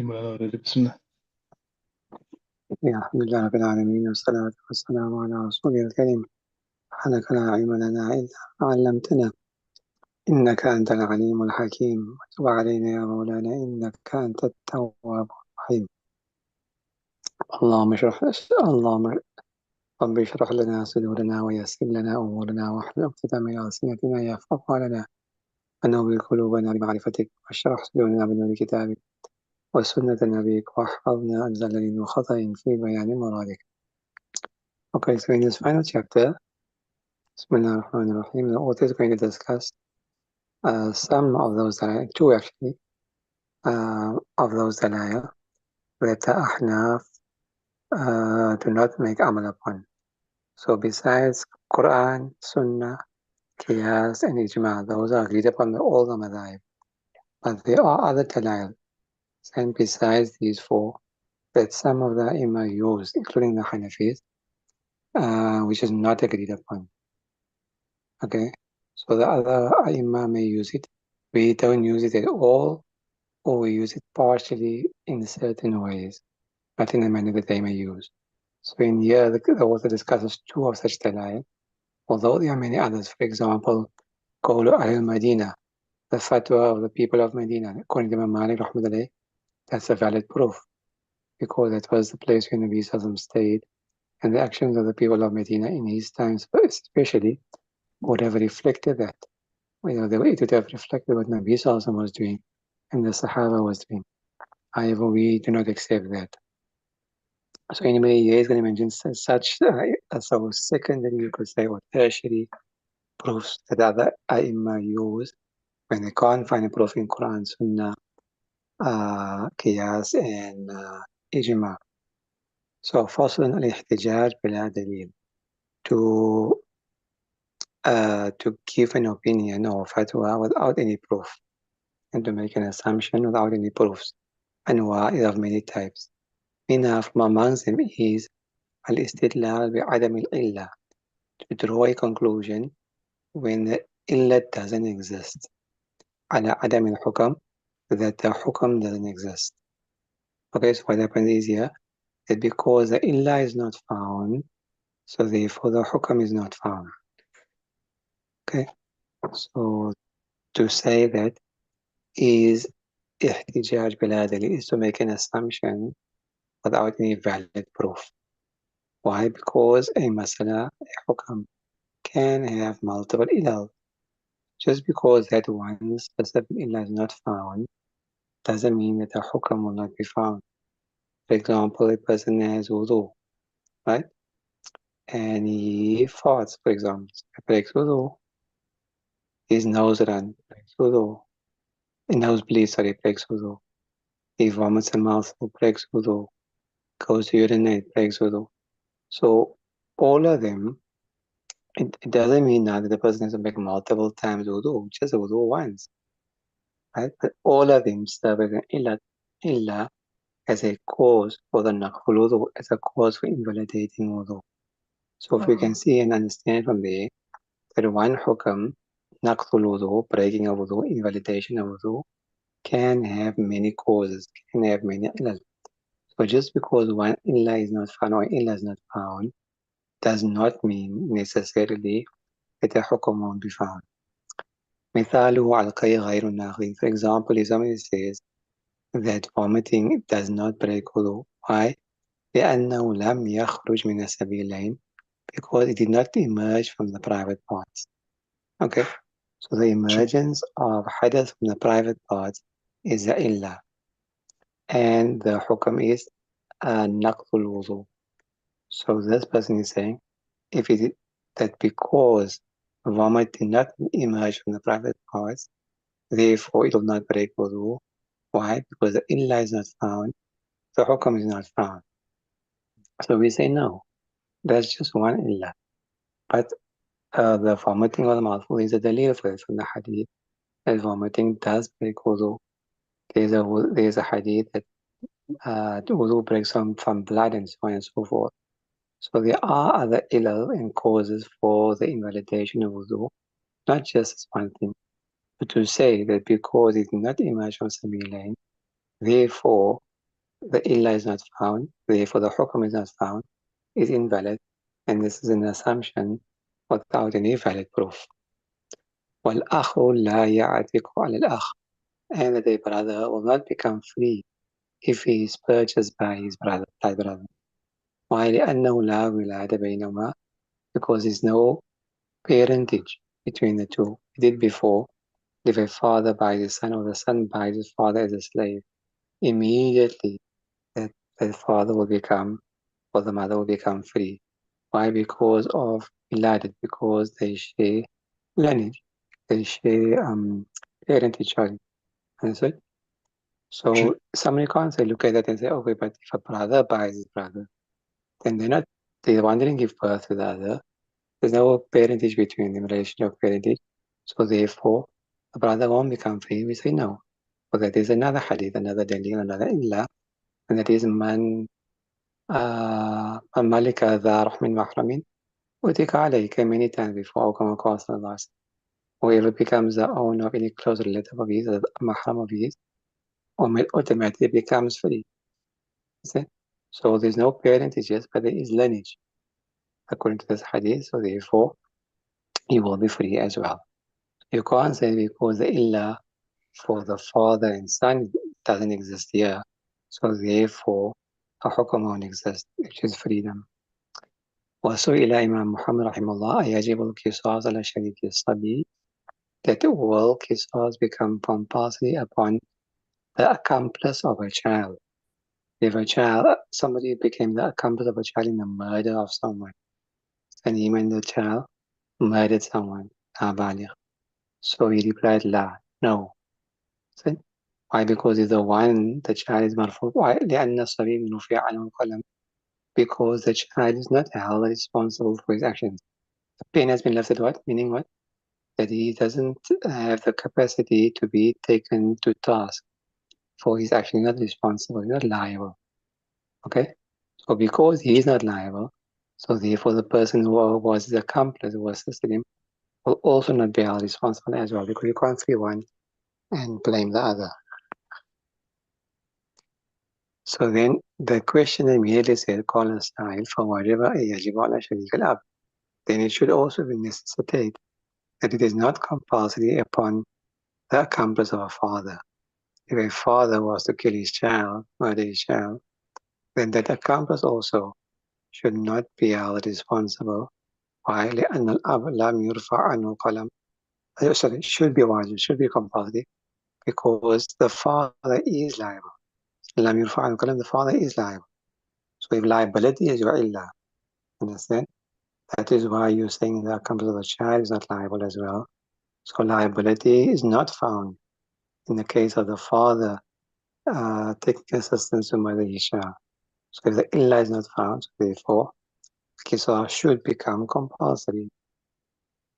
Moulana already. Bismillah. الحمد لله رب العالمين والصلاة والسلام على رسوله الكريم. سبحانك لا علم لنا إلا ما علمتنا إنك أنت العليم الحكيم وتب علينا يا مولانا إنك أنت التواب الرحيم. اللهم رب اشرح لنا صدورنا ويسر لنا أمورنا واحلل عقدة من ألسنتنا يفقهوا قولنا ونور قلوبنا بمعرفتك واشرح صدورنا بنور كتابك وسنة نبيك واحفظنا عن زلل وخطأ في بيان مرادك. Okay, so in this final chapter, Bismillah ar-Rahman ar-Rahim, the author is going to discuss some of those two actually, of those dalaya that the Ahnaf do not make amal upon. So besides Quran, Sunnah, Qiyas and Ijma, those are agreed upon by all the madhab. But there are other dalaya, and besides these four, that some of the Imam use, including the Hanafis, which is not agreed upon. Okay, so the other Imam may use it. We don't use it at all, or we use it partially in certain ways, not in the manner that they may use. So in here, the author discusses two of such dala'il, although there are many others. For example, Qawlu al-Madina, the fatwa of the people of Medina, according to Imam Malik rahmatullah, that's a valid proof, because that was the place where Nabi Sallallahu stayed, and the actions of the people of Medina in his times especially would have reflected that. It would have reflected what Nabi Sallallahu was doing and the Sahaba was doing. However, we do not accept that. So anyway, he is going to mention such so secondary, you could say, or tertiary proofs that other Aimma use when they can't find a proof in Quran, Sunnah, Qiyas, and Ijma. So فصل الاحتجاج بلا دليل, to give an opinion or fatwa without any proof, and to make an assumption without any proofs. Anwa is of many types. Minha, from amongst them is al-istidlal bi'adam al-illa, to draw a conclusion when the illa doesn't exist. Ala adam al-hukam, that the hukam doesn't exist. Okay, so what happens is here, that because the illa is not found, so therefore the hukam is not found. Okay, so to say that is ihtijaj bila dalil, is to make an assumption without any valid proof. Why? Because a masala, a hukam, can have multiple ilal. Just because that one specific ilal is not found, doesn't mean that the hukam will not be found. For example, a person has wudu, right? And he farts, for example, breaks wudu. His nose run, breaks wudu. His nose bleeds, breaks wudu. He vomits and mouth, breaks wudu. Goes to urinate, breaks wudu. So all of them, it doesn't mean now that the person has to make multiple times wudu, just wudu once, right? But all of them serve as an illa as a cause for the naqful wudu, as a cause for invalidating wudu. So if we can see and understand from there that one hukam, naqful wudu, breaking of wudu, invalidation of wudu, can have many causes, can have many illas. So just because one illa is not found or illa is not found, does not mean necessarily that the hukum won't be found. مثاله علقي غير الناقض. For example, if somebody says that vomiting does not break wudu, why? لأنه لم يخرج من السبيلين, because it did not emerge from the private parts. Okay, so the emergence of hadath from the private parts is the illa, and the hukam is naqdul wudu. So this person is saying, if it is that because vomit did not emerge from the private parts, therefore it will not break wudu. Why? Because the illa is not found, the hukam is not found. So we say no, that's just one illa. But the vomiting or the mouthful is a dalil for it from the hadith, that vomiting does break wudu. There's a hadith that wudu breaks from blood and so on and so forth. So there are other illal and causes for the invalidation of wudu, not just this one thing. But to say that because it did not emerge from sabilain, therefore the illa is not found, therefore the hukum is not found, is invalid, and this is an assumption without any valid proof. وَالْأَخُ لَا يَعْتِقُ عَلَى الْأَخِ, and the brother will not become free if he is purchased by his brother. Why? لأنه لا ولاد بينهما, because there's no parentage between the two. He did before, if a father buys his son or the son buys his father as a slave, immediately that the father will become, or the mother will become free. Why? Because of Iladat, because they share lineage, they share parentage, sorry. Understood? So somebody can't say, look at that and say, okay, but if a brother buys his brother, then the one didn't give birth to the other. There's no parentage between them, relation of parentage. So therefore, the brother won't become free. We say no. But that is another hadith, another dalil, another illa, and that is man malika dha rahmin mahramin utika alayka, many times before, or come across the last. Whoever becomes the owner of any close relative of his, a mahram of his, automatically becomes free. See? So there's no parentage, yes, but there is lineage, according to this hadith. So therefore, he will be free as well. You can't say because the illa for the father and son doesn't exist here, so therefore a hukam won't exist, which is freedom. وسئل Imam Muhammad rahimahullah أيجب القصاص على شريك الصبي, that will qisas become compulsory upon the accomplice of a child. If a child, somebody became the accomplice of a child in the murder of someone, and him and the child murdered someone, so he replied, La, no. So, why? Because he's the one, the child is marfu. Why? لأن الصبي رفع عنه القلم, because the child is not held responsible for his actions. The pen has been lifted, what? Meaning what? That he doesn't have the capacity to be taken to task for his actions. He's not responsible, he's not liable. Okay? So because he is not liable, so therefore the person who was his accomplice, who assisted him, will also not be held responsible as well, because you can't free one and blame the other. So then the question immediately said, call a style for whatever يجب على شريك الأب. Then it should also be necessitated that it is not compulsory upon the accomplice of a father. If a father was to kill his child, murder his child, then that accomplice also should not be held responsible. Why? لأن الأب لم يرفع عنه قلم. Sorry, should be واجب, should be compulsory, because the father is liable. لم يرفع عنه قلم, the father is liable. So if liability is your illah, understand? That is why you're saying the accomplice of the child is not liable as well. So liability is not found in the case of the father taking assistance to murder his child. So if the illah is not found, therefore, qisas should become compulsory.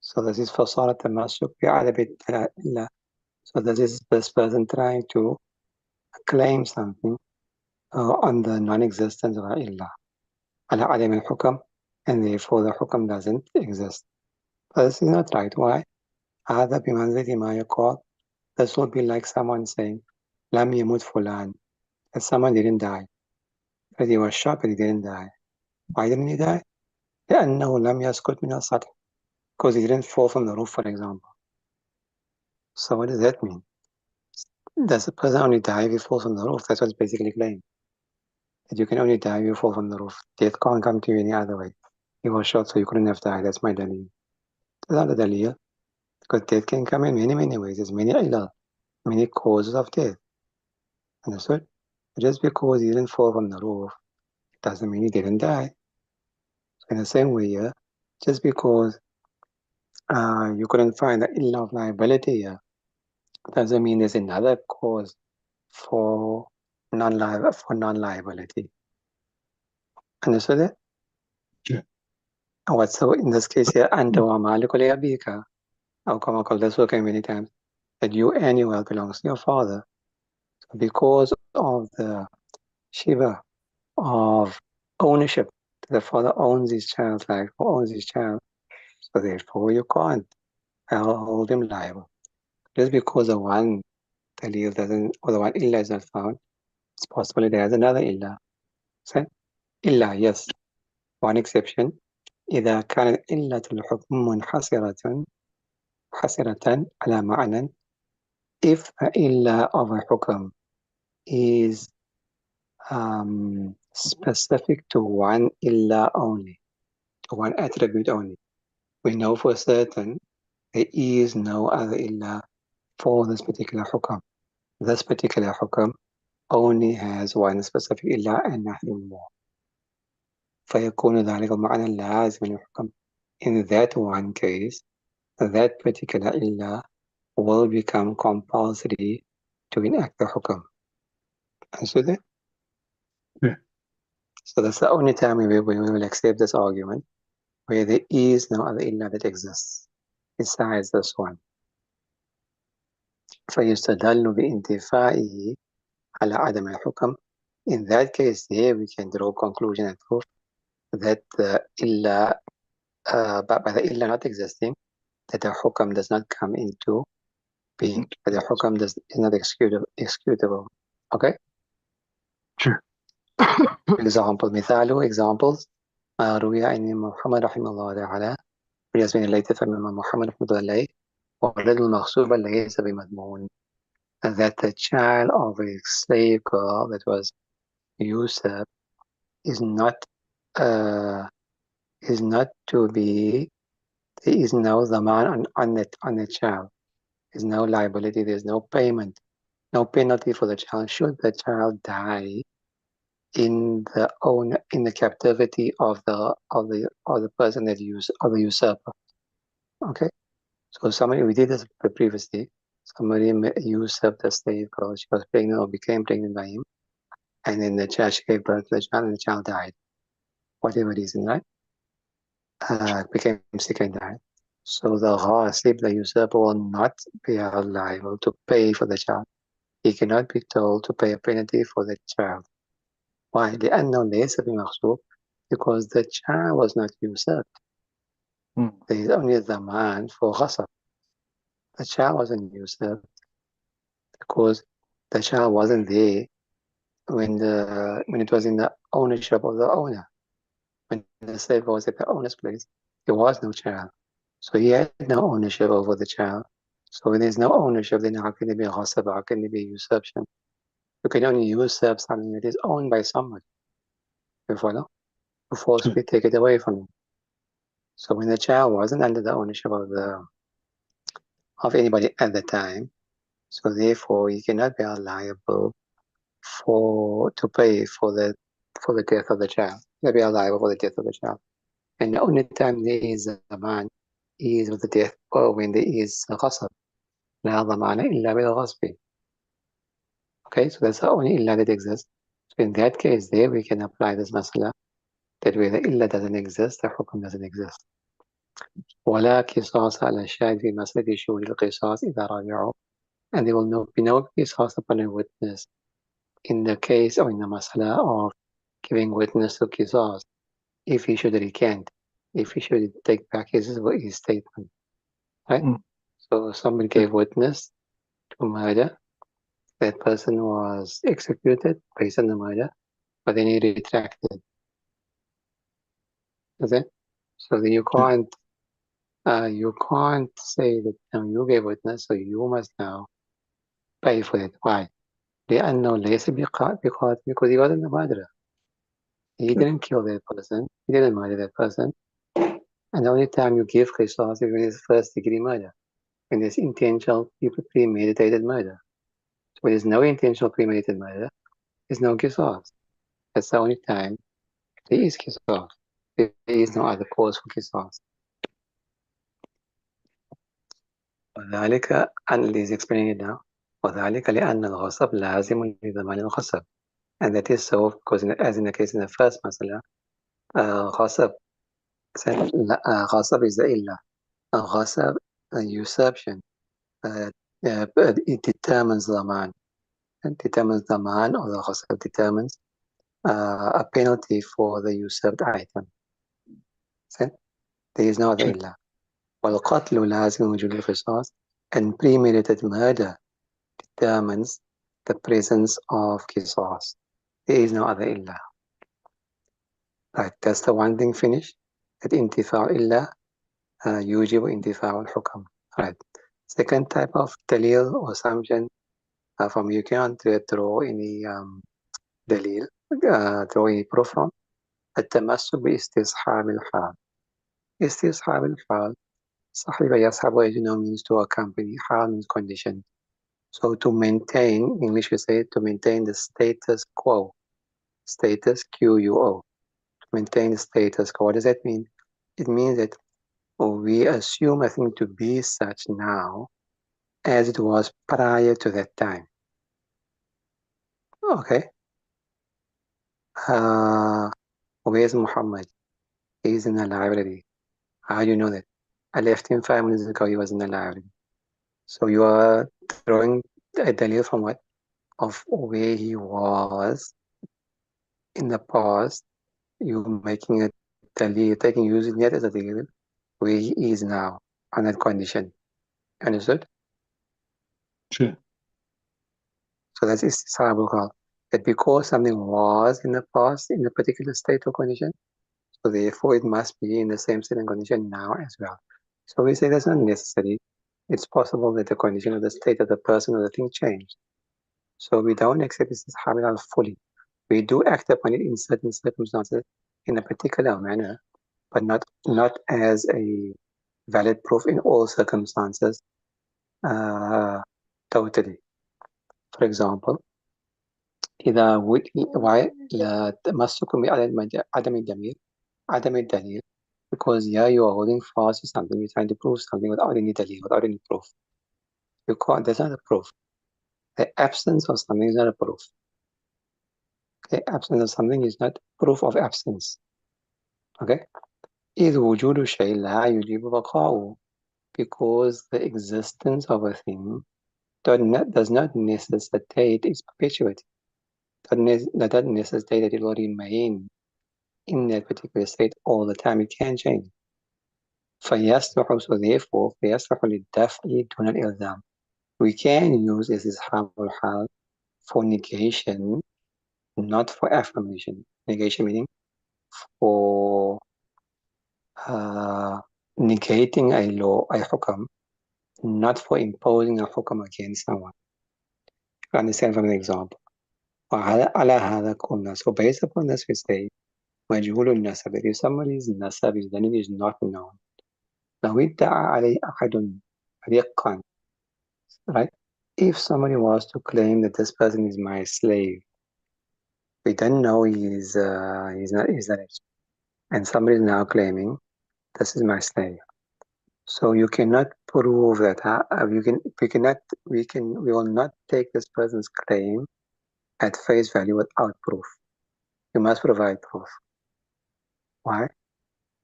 So this is for salat al-masuk illa. So this is this person trying to claim something on the non-existence of illah. Ala adam al-hukam, and therefore the hukam doesn't exist. But this is not right. Why? هذا بمنزلة ما يقال. This would be like someone saying, لم يمت فلان, that someone didn't die. But he was shot, but he didn't die. Why didn't he die? لأنه لم يسقط من السطح, because he didn't fall from the roof, for example. So what does that mean? Does the person only die if he falls from the roof? That's what's basically claimed. That you can only die if you fall from the roof. Death can't come to you any other way. He was shot, so you couldn't have died. That's my dalil. That's not a dalil, because death can come in many, many ways. There's many ilal, many causes of death. Understood? Just because he didn't fall from the roof doesn't mean he didn't die. So in the same way here, just because you couldn't find the illah of liability here doesn't mean there's another cause for non-liability. Understood that? Yeah. What, so in this case here, anta wa maliku li abika, or come call this okay many times, that you and your wealth belongs to your father. So because of the shiva of ownership, the father owns his child's life, or owns his child, so therefore you can't hold him liable. Just because the one dalil doesn't, or the one illah is not found, It's possible there is another إلا. So, إلا yes. One exception إذا كانت علة الحكم منحصرة على معنى. If the إلا of a حكم is specific to one إلا only, to one attribute only, we know for certain there is no other إلا for this particular حكم. This particular حكم only has one specific إلا and nothing more. فيكون ذلك المعنى اللازم للحكم. In that one case, that particular إلا will become compulsory to enact the حكم. Understood that? Yeah. So that's the only time we will accept this argument, where there is no other إلا that exists besides this one. فيستدل بانتفائه على عدم الحكم. In that case, here we can draw conclusion and proof that إلا by the إلا not existing, that the حكم does not come into being, that the حكم is not executable. Okay? Sure. Example, مثاله, examples. ما روي عن محمد رحمه الله تعالى بالنسبة إليه فمن محمد رحمه الله عليه ولد المغصوب ليس بمضمون. That the child of a slave girl that was Yusuf is not to be, there is no zaman on the child. There's no liability, there's no payment, no penalty for the child should the child die in the captivity of the person that of the usurper. Okay, so somebody, we did this previously. Somebody usurped the slave girl. She was pregnant or became pregnant by him, and then the child, she gave birth to the child, and the child died. Whatever reason, right? Became sick and died. So the ghasib, the usurper, will not be liable to pay for the child. He cannot be told to pay a penalty for the child. Why? لأنه ليس بمغصوب, because the child was not usurped. There is only a demand for ghasab. The child wasn't usurped because the child wasn't there when it was in the ownership of the owner. When the slave was at the owner's place, there was no child. So he had no ownership over the child. So when there's no ownership, then how can there be a ghasab? How can there be usurpation? You can only usurp something that is owned by somebody. You follow? To forcefully take it away from you. So when the child wasn't under the ownership of anybody at the time, so therefore he cannot be liable to pay for the death of the child. He cannot be liable for the death of the child. And the only time there is a man is with the death or when there is a ghasab. لا ضمان إلا بالغصب. Okay, so that's the only illa that exists. So in that case there we can apply this masala that where the illa doesn't exist, the hukum doesn't exist. ولا قصاص على الشاهد في مسألة شهود القصاص إذا راجعوا. And there will be no qisas upon a witness in the case or in the masala of giving witness to qisas if he should recant, if he should take back his statement. Right? So somebody gave witness to murder. That person was executed based on the murder, but then he retracted. Okay? So then you can't say that you gave witness, so you must now pay for it. Why? لأنه ليس بقاتل, because he wasn't the murderer. He didn't kill that person. He didn't murder that person. And the only time you give qisas is when it's first degree murder, when there's intentional premeditated murder. So when there's no intentional premeditated murder, there's no qisas. That's the only time there is qisas. There is no other cause for qisas. وذلك, and he's explaining it now. وذلك لأن الغصب لازم لضمان الغصب. And that is so because as in the case in the first masala, غصب غصب is the illa. غصب, usurpation, it determines the man. It determines the man, or the غصب determines a penalty for the usurped item. So, there is no other illa. والقتل لازم وجود القصاص, and premeditated murder determines the presence of qisas. There is no other illa. Right, that's the one thing finished. That intifa illa yujibu intifa al-hukam. Right. Second type of dalil or assumption from you can't draw any dalil, draw any proof from. التمسك باستصحاب الحال. استصحاب الحال صاحب يصحب ويجنو means to accompany. حال means condition. So to maintain, English we say to maintain the status quo. Status Q-U-O. To maintain the status quo. What does that mean? It means that we assume a thing to be such now as it was prior to that time. Okay. Where's Muhammad? He's in the library. How do you know that? I left him 5 minutes ago. He was in the library. So you are drawing a dalil from what? Of where he was in the past. You're making a dalil, using it as a dalil where he is now on that condition. Understood? Sure. So that's istisabul hal. That because something was in the past in a particular state or condition, so therefore it must be in the same state and condition now as well. So we say that's not necessary. It's possible that the condition of the state of the person or the thing changed. So we don't accept istisabul hal fully. We do act upon it in certain circumstances in a particular manner, but not as a valid proof in all circumstances totally. For example, إذا why لا تمسكم بعدم الضمير عدم الدليل, because you are holding fast to something, you're trying to prove something without any dalil, without any proof. You can't, that's not a proof. The absence of something is not a proof. The absence of something is not proof of absence. Okay? إذ وجود الشيء لا يجيب بقاؤه, because the existence of a thing does not necessitate its perpetuity. That doesn't necessitate that it will remain in that particular state all the time. It can change. فيصلح, so therefore فيصلح للدفع دون الإلزام. We can use استصحاب الحال for negation, not for affirmation. Negation meaning for negating a law, a hukam, not for imposing a hukam against someone. You understand from an example. على هذا قلنا. So based upon this we say مجهول النسب. If somebody's nasab is then it is not known. لو ادعى عليه أحد رقا, right? If somebody was to claim that this person is my slave, we don't know he's not rich, and somebody is now claiming this is my slave. So you cannot prove that. We will not take this person's claim at face value without proof. You must provide proof. Why?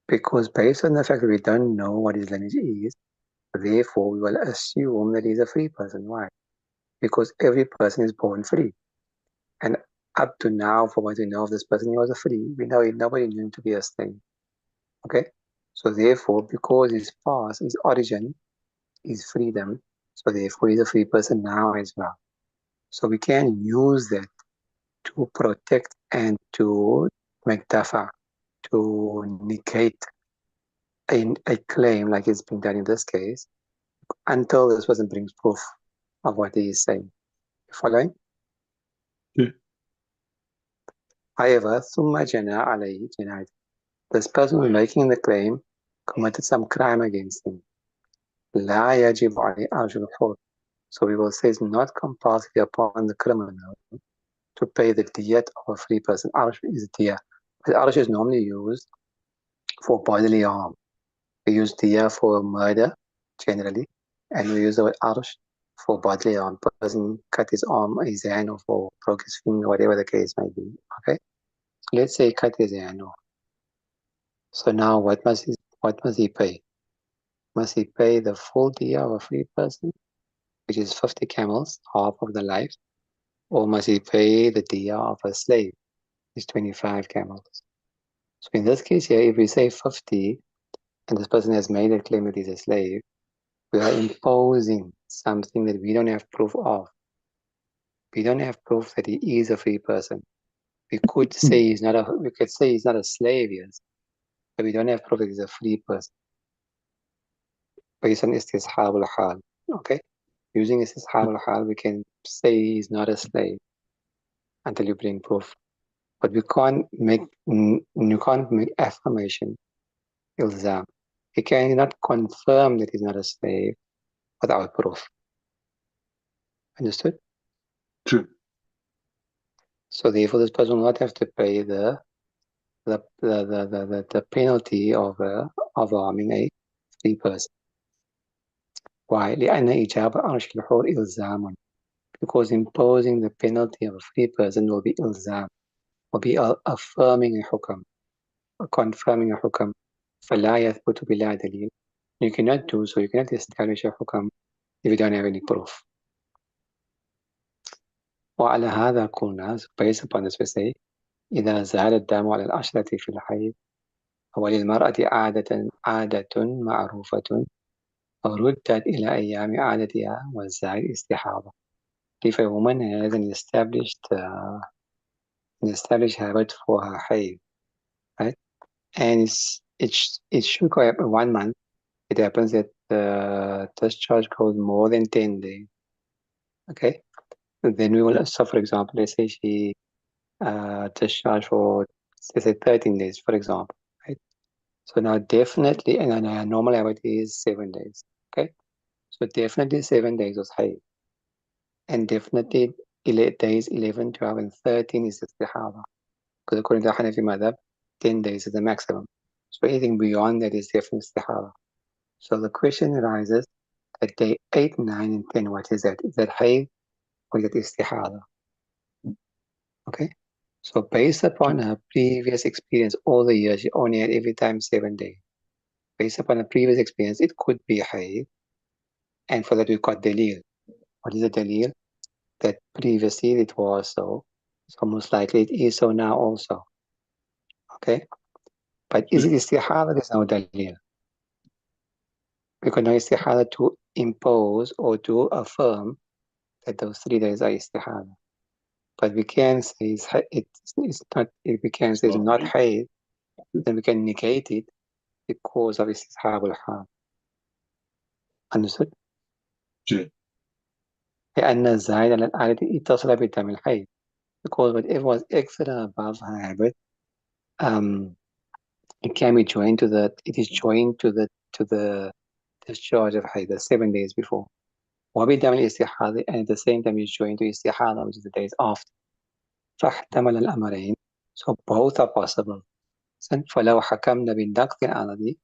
Because based on the fact that we don't know what his lineage is, therefore we will assume that he's a free person. Why? Because every person is born free. And up to now, for what we know of this person, he was a free. We know nobody knew him to be a slave. Okay? So therefore, because his past, his origin is freedom, so therefore he's a free person now as well. So we can use that to protect and to make dafa, to negate a claim like it's been done in this case, until this person brings proof of what he is saying. You following? Yeah. However, ثم جنى عليه جناية. This person who's making the claim committed some crime against him. لا يجب عليه أجر الحر. So we will say it's not compulsory upon the criminal to pay the diyat of a free person. Arsh is diya. But arsh is normally used for bodily harm. We use diya for murder, generally, and we use the word arsh for bodily harm. Person cut his arm, his hand, or broke his finger, whatever the case may be. Okay? Let's say cut his hand off. So now what must he pay? Must he pay the full diya of a free person, which is 50 camels, half of the life, or must he pay the diya of a slave, which is 25 camels? So in this case here, if we say 50, and this person has made a claim that he's a slave, we are imposing something that we don't have proof of. we don't have proof that he is a free person. We could say he's not a slave, yes, but we don't have proof that he's a free person based on istishab al-hal. Okay? Using istishab al-hal, we can say he's not a slave until you bring proof. But you can't make affirmation, ilzam. You cannot confirm that he's not a slave without proof. Understood? True. So therefore, this person will not have to pay the penalty of harming a free person. Why? لأن إيجاب عرش الحور إلزام. Because imposing the penalty of a free person will be ilzam, will be affirming a hukam, confirming a hukam. فلا يثبت بلا دليل. You cannot do so. You cannot establish a hukam if you don't have any proof. وعلى هذا قلنا, so based upon this we say, إذا زال الدم على العشرة في الحيض وللمرأة عادة معروفة ردت إلى أيام عادتها والزائد استحاضة. If a woman has an established habit for her haid, right, and it should go up 1 month, it happens that the discharge goes more than 10 days. Okay, then we will, so for example, let's say she discharged for, let's say 13 days, for example, right? So now definitely, and then our normal habit is 7 days. Okay, so definitely 7 days was haid, and definitely days 11, 12, and 13 is istihada. Because according to the Hanafi madhab, 10 days is the maximum. So anything beyond that is definitely istihada. So the question arises, at day 8, 9, and 10, what is that? Is that hayd or is that istihada? Okay? So based upon her previous experience all the years, she only had every time 7 days. Based upon her previous experience, it could be hayd. And for that, we've got dalil. What is the dalil? That previously it was so. So most likely it is so now also. Okay? But is it istihada? There's no dalil. Because now istihada to impose or to affirm that those 3 days are istihada. But we can say it's not, if we can say it's not hayd, then we can negate it because of istishab al-hal. Understood? True. لأن الزائد على العادة اتصل بدم الحيض. Because whatever was extra above her habit, it can be joined to it is joined to the discharge of hayd, the 7 days before. وبدم الاستحاضة, and at the same time is joined to istihada, which is the days after. فاحتمل الأمرين. So both are possible. فلو حكمنا بالنقد العددي,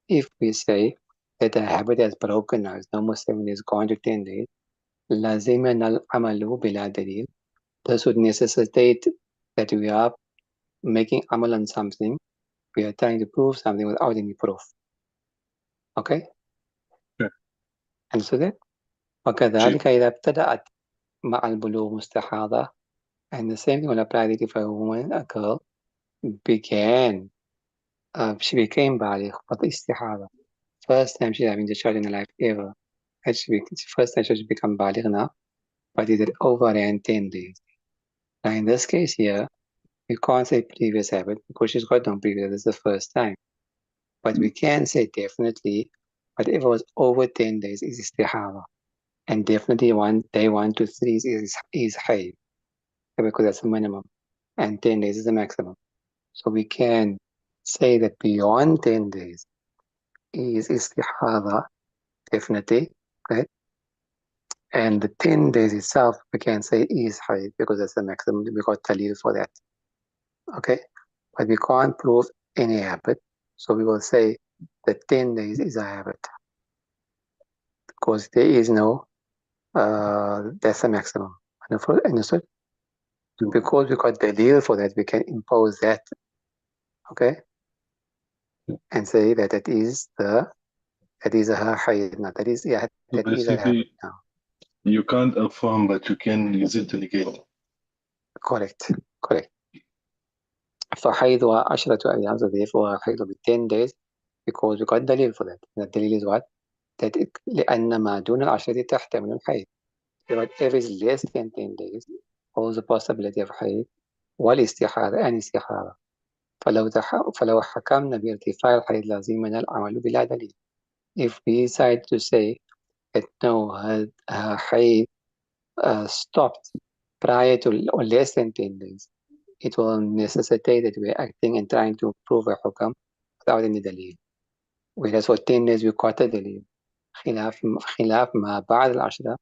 if we say that the habit has broken now, it's no more 7 days, gone to 10 days, لازمنا العمل بلا دليل. This would necessitate that we are making amal on something, we are trying to prove something without any proof. Okay? Yeah. And so that وكذلك إذا ابتدأت مع البلوغ مستحاضة, and the same thing will apply if a woman, a girl, she became baligh for the istihada. First time she's having the child in her life ever. Actually, first time she become baligh now, but it overran 10 days. Now in this case here, we can't say previous habit because she's got no previous, this is the first time. But we can say definitely whatever was over 10 days is istihada. And definitely day 1 to 3 is hayd, because that's the minimum. And 10 days is the maximum. So we can say that beyond 10 days is istihada, definitely, right? And the 10 days itself, we can say is hayd because that's the maximum. We got talil for that. Okay? But we can't prove any habit. So we will say that 10 days is a habit because there is no, that's the maximum. Understood? True. Because we got dalil for that, we can impose that. Okay? And say that that is a hayd now. That is, yeah, So that is a habit basically, now. you can't affirm, but you can use it to negate. Correct. فحيضها 10 أيام, so therefore حيض will be 10 days because we got dalil for that. The dalil is what? That لأن ما دون العشرة تحتمل الحيض. whatever is less than 10 days holds the possibility of حيض والاستحاضة and استحاضة. فلو حكمنا بارتفاع الحيض لازمنا العمل بلا دليل. If we decide to say that no, her حيض stopped prior to or less than 10 days, it will necessitate that we're acting and trying to prove a حكم without any دليل. Whereas for 10 days we got a دليل. خلاف ما بعد العشرة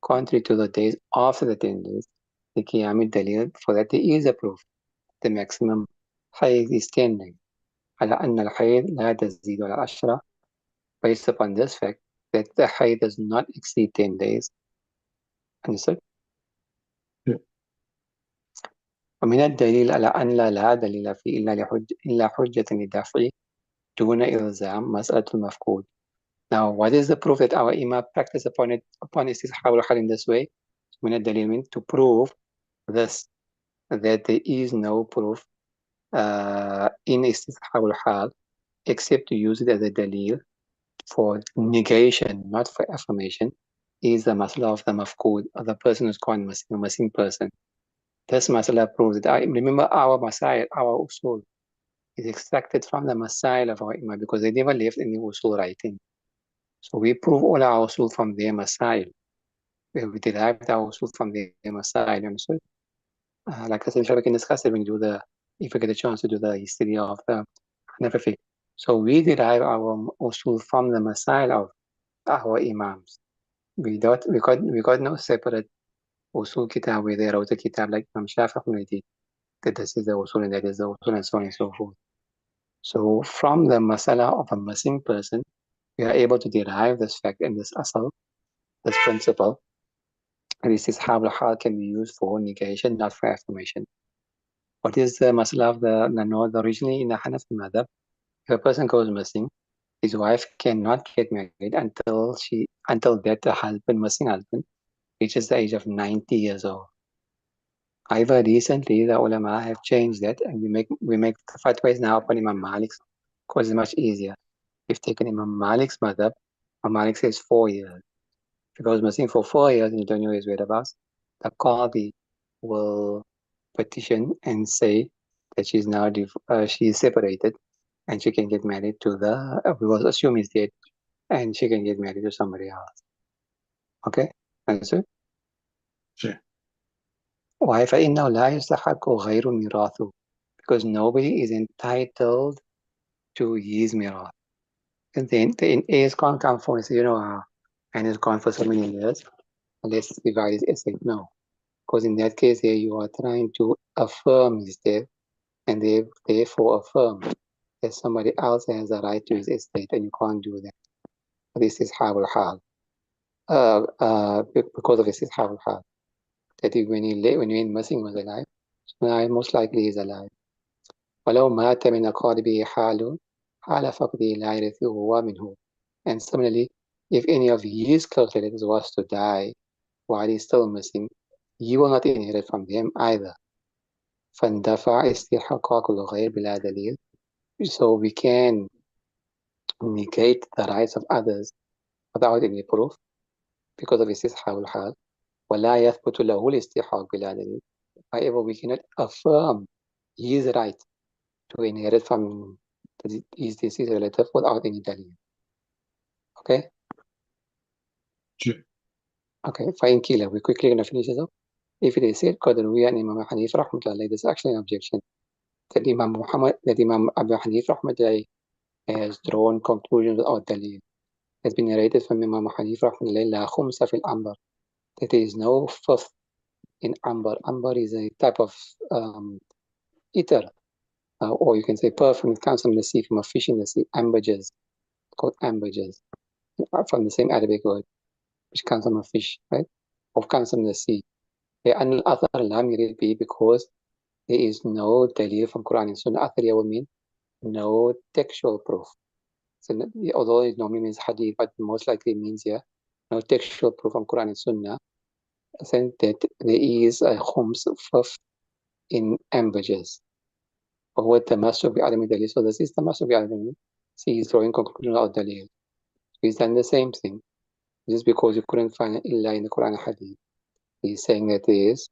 contrary to the days after the 10 days لقيام الدليل for that there is a proof. The maximum حيض is 10 days. على أن الحيض لا تزيد على 10 based upon this fact that the حيض does not exceed 10 days. Understood? Yeah. ومن الدليل على أن لا دليل فيه إلا حجة لدفع دون إلزام مسألة المفقود. Now, what is the proof that our Imam practice upon istishaab al-hal in this way? من الدليل means to prove this, that there is no proof in istishaab al-hal except to use it as a dalil for negation, not for affirmation, is the masala of the mafqud, of the person who's gone missing, a missing person. This masala proves that, remember our masail, our usul, is extracted from the masail of our imam because they never left any usul writing. So we prove all our usul from their masail. We derived our usul from their masail. Understood? Like I said, we can discuss it when you do if we get a chance to do the history of the Hanafi. So we derive our usul from the masail of our imams. We got no separate usul kitab where they wrote a kitab like Imam Shafi'i did, that this is the usul and that is the usul and so on and so forth. So from the masala of a missing person, we are able to derive this fact and this asal, this principle. And this is how the hal can be used for negation, not for affirmation. What is the masala of the nord? Originally in the Hanafi madhab, if a person goes missing, his wife cannot get married until that missing husband, reaches the age of 90 years old. However, recently the ulama have changed that, and we make the fatwas now upon Imam Malik's because it's much easier. We've taken Imam Malik's madhab. Imam Malik says 4 years. If he goes missing for 4 years and you don't know his whereabouts, the qadi will petition and say that she's now she is separated and she can get married to we will assume he's dead, and she can get married to somebody else. Okay? Understood? Sure. Why? فإنه لا يستحق غير ميراثه, because nobody is entitled to his mirath. And then the heirs can't come forward and say, and it's gone for so many years, let's divide his estate. No. Because in that case here, you are trying to affirm his death, and they therefore affirm that somebody else has a right to his estate, and you can't do that. This is Hawal Hal. Because of this is Hawal Hal. That when he missing was alive, so most likely he's alive. ولو مات من أقاربه حال فقده لا يرثه هو منه. And similarly, if any of his close relatives was to die while he's still missing, you will not inherit from them either. فاندفع استحقاق الغير بلا دليل. So we can negate the rights of others without any proof because of استصحاب الحال. ولا يثبت له الاستحقاق بلا دليل. However, we cannot affirm his right to inherit from his deceased relative without any dalil. Okay? Sure. Okay, fine, Kila. We're quickly going to finish this up. If it is said, قد روي عن Imam Hanif rahmatullah, there's actually an objection. That Imam Abu Hanif rahmatullah has drawn conclusions without dalil. Has been narrated from Imam Hanif rahmatullah, la khumsa fil ambar. That there is no fifth in ambar. Ambar is a type of ether, or you can say perfume. It comes from the sea, from a fish in the sea. Ambergris, called ambergris, from the same Arabic word, which comes from a fish, right? Or comes from the sea. لأن الأثر لم يرد به because there is no dalil from Quran and Sunnah. Athariya will mean no textual proof. So although it normally means hadith, but most likely means here no textual proof from Quran and Sunnah. Saying that there is a khums fifth in ambergris. وهو التمسك بعدم الدليل. So this is التمسك بعدم الدليل. See, he's drawing conclusion out dalil. He's done the same thing just because you couldn't find it illa in the Quran and Hadith. He's saying that there is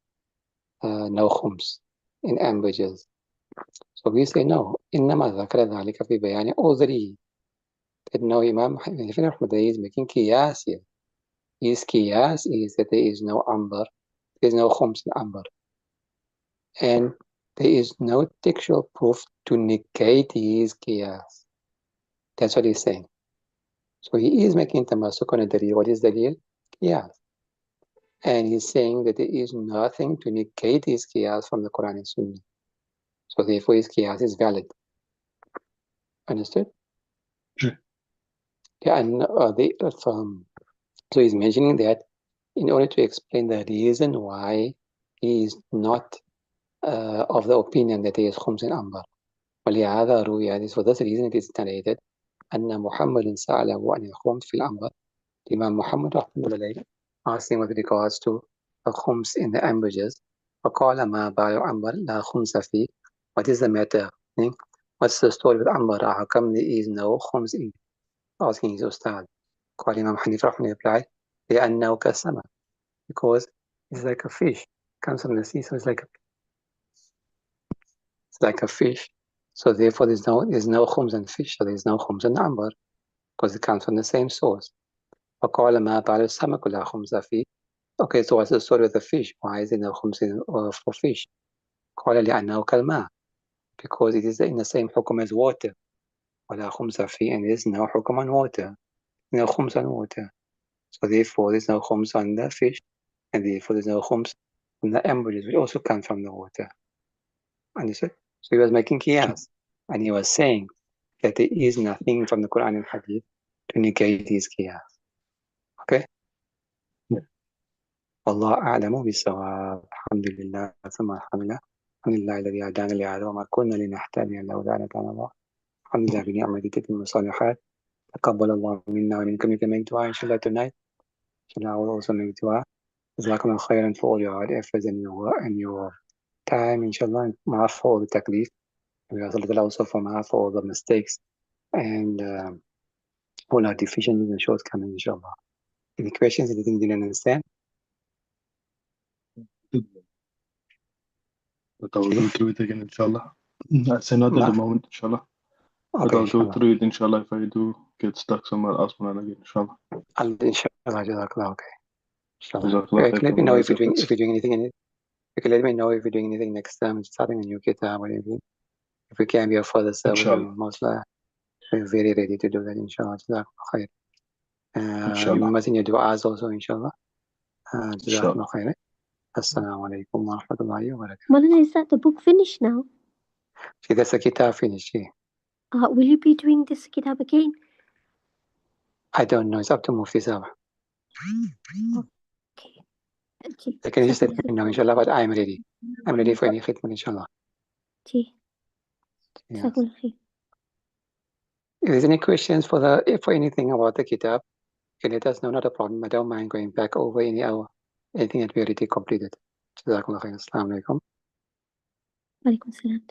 no khums in ambiguous. So we say no. إنما ذكر ذلك في بيان عذره. That no, Imam Hanafi is making qiyas here. His qiyas is that there is no ambar, there is no khums in ambar. And there is no textual proof to negate his qiyas. That's what he's saying. So he is making tamasuk on a dalil. What is dalil? Qiyas. And he's saying that there is nothing to negate his qiyas from the Quran and Sunnah. So therefore his qiyas is valid. Understood? Sure. Yeah, and so he's mentioning that in order to explain the reason why he is not of the opinion that there is khums in ambar. ولهذا روي, for this reason it is narrated أن محمد سأله عن الخمس في الأنبار. Imam Muhammad asked him with regards to the khums in the ambushes. فقال ما بال عمر لا خمس فيه. What is the matter? What's the story with Ammar? How come there is no khums in? Asking his ustad. قال Imam Hanif replied, لأنه كالسمك. Because it's like a fish. It comes from the sea, so it's like a fish. So therefore there's no khums in fish, so there's no khums in Ammar, because it comes from the same source. فقال ما بال السمك لا خمس فيه. Okay, so what's the story with the fish? Why is there no khums for fish? قال لأنه كالماء. Because it is in the same hukum as water. ولا خمس فيه, and there's no hukum on water. No khums on water. So therefore there's no khums on the fish, and therefore there's no khums on the embryos, which also come from the water. Understood? So he was making qiyas, and he was saying that there is nothing from the Quran and Hadith to negate these qiyas. Okay? Yeah. والله أعلم بالصواب. الحمد لله ثم الحمد لله. الحمد لله الذي هدانا لهذا وما كنا لنهتدي لولا أن هدانا الله. الحمد لله بنعمته تتم الصالحات. تقبل الله منا ومنكم. You can make dua inshallah tonight. Inshallah I will also make dua. جزاكم الله خيرا for all your hard efforts and your time, inshallah, and maaf for all the taklif. We also for maaf for all the mistakes and all our deficiencies and shortcomings, inshallah. Any questions, anything you didn't understand? But I will go through it again, inshallah. I say not at the moment, inshallah. But Okay, I'll inshallah. go through it, inshallah, if I do get stuck somewhere else again, inshallah. Inshallah, jazakallah, okay. Inshallah. Jazakallah Okay, let me know if you're doing anything. You can let me know if you're doing anything next time, starting a new kitab or anything. If we can be of further service, then mostly we're very ready to do that, inshallah. Jazakallah khair. Remember in your du'as also, inshallah. Jazakallah khair. Assalamu alaikum wa rahmatullahi wa barakatuh. Moulana, is that the book finished now? See, that's the kitab finished, yeah. Will you be doing this kitab again? I don't know. It's up to Mufti Sahab. Okay. Can you just let me know, inshallah, but I'm ready. I'm ready for any khidmat, inshallah. Yeah. If there's any questions for anything about the kitab, you can let us know, not a problem. I don't mind going back over anything that we already completed. Jazakallah khair. Assalamu alaikum. Walaikum salam.